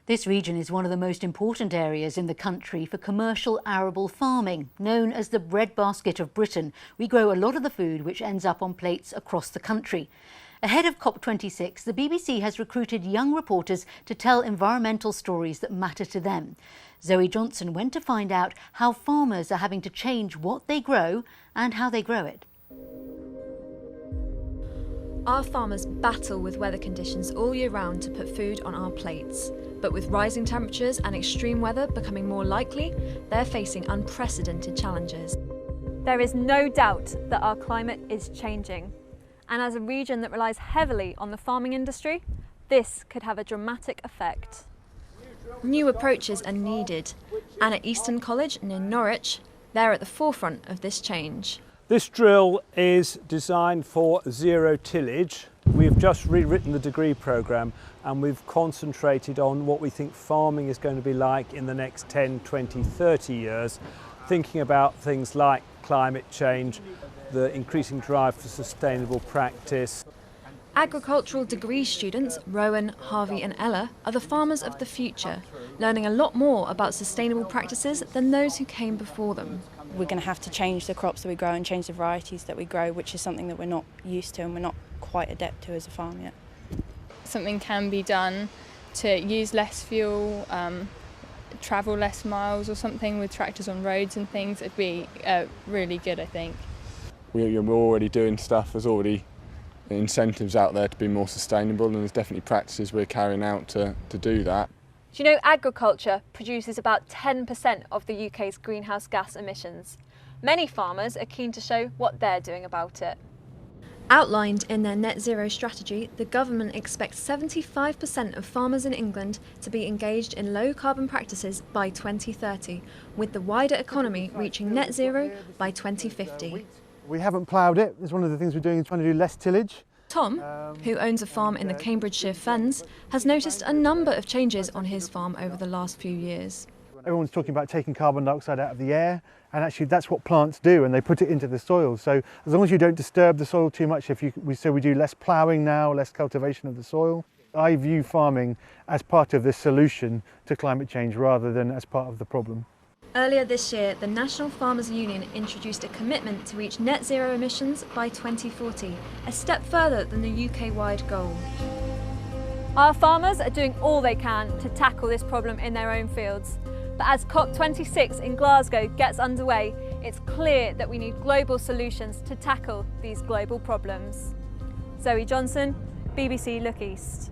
This region is one of the most important areas in the country for commercial arable farming. Known as the breadbasket of Britain, we grow a lot of the food which ends up on plates across the country. Ahead of COP26, the BBC has recruited young reporters to tell environmental stories that matter to them. Zoe Johnson went to find out how farmers are having to change what they grow and how they grow it. Our farmers battle with weather conditions all year round to put food on our plates. But with rising temperatures and extreme weather becoming more likely, they're facing unprecedented challenges. There is no doubt that our climate is changing. And as a region that relies heavily on the farming industry, this could have a dramatic effect. New approaches are needed, and at East Anglia near Norwich, they're at the forefront of this change. This drill is designed for zero tillage. We've just rewritten the degree programme and we've concentrated on what we think farming is going to be like in the next 10, 20, 30 years, thinking about things like climate change, the increasing drive for sustainable practice. Agricultural degree students Rowan, Harvey and Ella are the farmers of the future, learning a lot more about sustainable practices than those who came before them. We're going to have to change the crops that we grow and change the varieties that we grow, which is something that we're not used to and we're not quite adept to as a farm yet. Something can be done to use less fuel, travel less miles or something with tractors on roads and things. It'd be really good, I think. We're already doing stuff, there's already incentives out there to be more sustainable, and there's definitely practices we're carrying out to do that. Do you know agriculture produces about 10% of the UK's greenhouse gas emissions? Many farmers are keen to show what they're doing about it. Outlined in their net zero strategy, the government expects 75% of farmers in England to be engaged in low carbon practices by 2030, with the wider economy reaching net zero by 2050. We haven't ploughed it. It's one of the things we're doing, is trying to do less tillage. Tom, who owns a farm in the Cambridgeshire Fens, has noticed a number of changes on his farm over the last few years. Everyone's talking about taking carbon dioxide out of the air, and actually that's what plants do, and they put it into the soil. So as long as you don't disturb the soil too much, we do less ploughing now, less cultivation of the soil. I view farming as part of the solution to climate change rather than as part of the problem. Earlier this year, the National Farmers Union introduced a commitment to reach net zero emissions by 2040, a step further than the UK-wide goal. Our farmers are doing all they can to tackle this problem in their own fields. But as COP26 in Glasgow gets underway, it's clear that we need global solutions to tackle these global problems. Zoe Johnson, BBC Look East.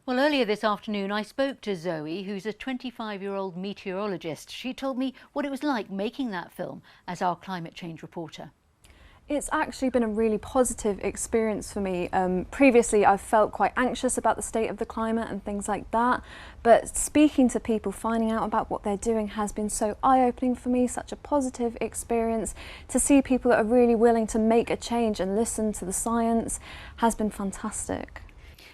Well, earlier this afternoon I spoke to Zoe, who's a 25-year-old meteorologist. She told me what it was like making that film as our climate change reporter. It's actually been a really positive experience for me. Previously I've felt quite anxious about the state of the climate and things like that, but speaking to people, finding out about what they're doing has been so eye-opening for me, such a positive experience. To see people that are really willing to make a change and listen to the science has been fantastic.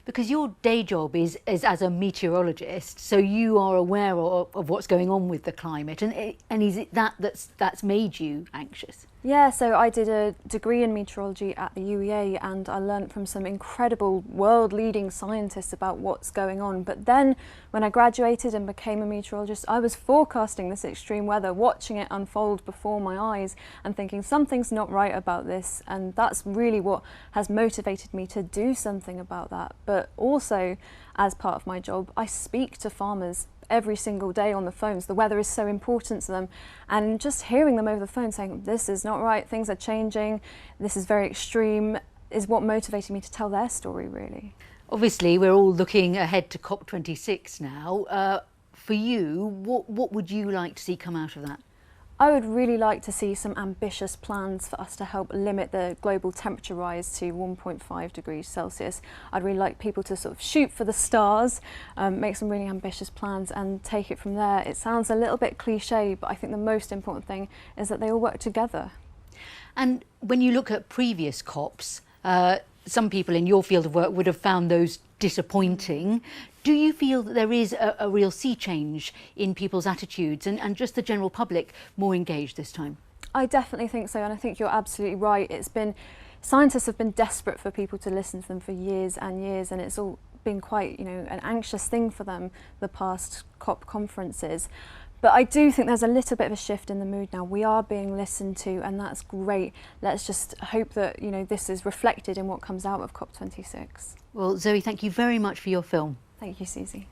Because your day job is as a meteorologist, so you are aware of what's going on with the climate, and is it that's made you anxious? Yeah, so I did a degree in meteorology at the UEA and I learnt from some incredible world-leading scientists about what's going on. But then when I graduated and became a meteorologist, I was forecasting this extreme weather, watching it unfold before my eyes and thinking something's not right about this. And that's really what has motivated me to do something about that. But also, as part of my job, I speak to farmers every single day on the phones. The weather is so important to them, and just hearing them over the phone saying this is not right, things are changing, this is very extreme, is what motivated me to tell their story, really. Obviously we're all looking ahead to COP26 now. For you, what would you like to see come out of that? I would really like to see some ambitious plans for us to help limit the global temperature rise to 1.5 degrees Celsius. I'd really like people to sort of shoot for the stars, make some really ambitious plans and take it from there. It sounds a little bit cliche, but I think the most important thing is that they all work together. And when you look at previous COPs, some people in your field of work would have found those disappointing. Do you feel that there is a real sea change in people's attitudes and just the general public more engaged this time? I definitely think so, and I think you're absolutely right. Scientists have been desperate for people to listen to them for years and years, and it's all been quite, an anxious thing for them, the past COP conferences. But I do think there's a little bit of a shift in the mood now. We are being listened to, and that's great. Let's just hope that, this is reflected in what comes out of COP26. Well, Zoe, thank you very much for your film. Thank you, Susie.